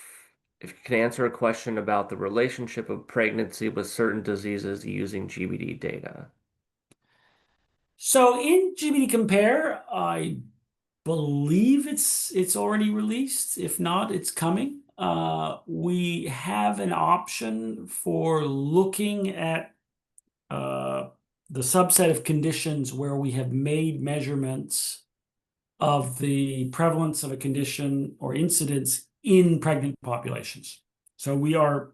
you can answer a question about the relationship of pregnancy with certain diseases using GBD data. So in GBD Compare, I believe it's already released. If not, it's coming. We have an option for looking at the subset of conditions where we have made measurements of the prevalence of a condition or incidence in pregnant populations. So we are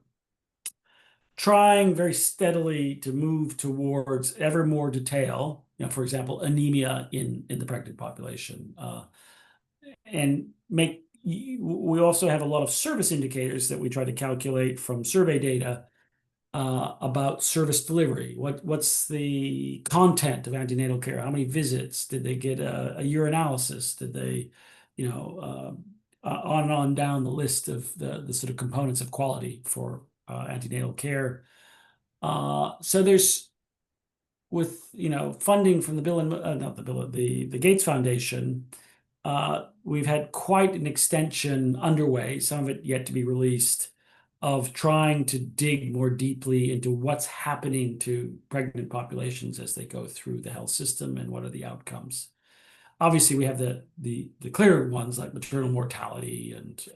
trying very steadily to move towards ever more detail, for example, anemia in the pregnant population, and make we also have a lot of service indicators that we try to calculate from survey data about service delivery. What's the content of antenatal care? How many visits? Did they get a urinalysis? Did they, on and on down the list of the sort of components of quality for antenatal care. So there's with funding from the Bill and not the Bill the Gates Foundation, we've had quite an extension underway, some of it yet to be released, of trying to dig more deeply into what's happening to pregnant populations as they go through the health system and what are the outcomes. Obviously, we have the clear ones like maternal mortality and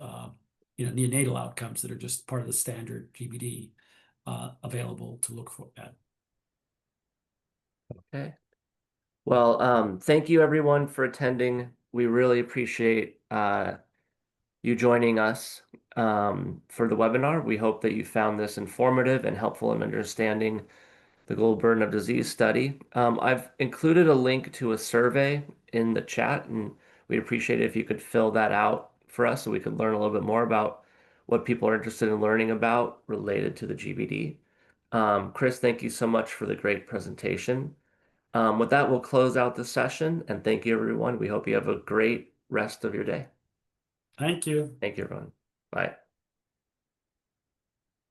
neonatal outcomes that are just part of the standard GBD available to look for at. Okay. Well, thank you everyone for attending. We really appreciate you joining us for the webinar. We hope that you found this informative and helpful in understanding the global burden of disease study. I've included a link to a survey in the chat, and we'd appreciate it if you could fill that out for us so we could learn a little bit more about what people are interested in learning about related to the GBD. Chris, thank you so much for the great presentation. With that, we'll close out the session, and thank you, everyone. We hope you have a great rest of your day. Thank you. Thank you, everyone. Bye.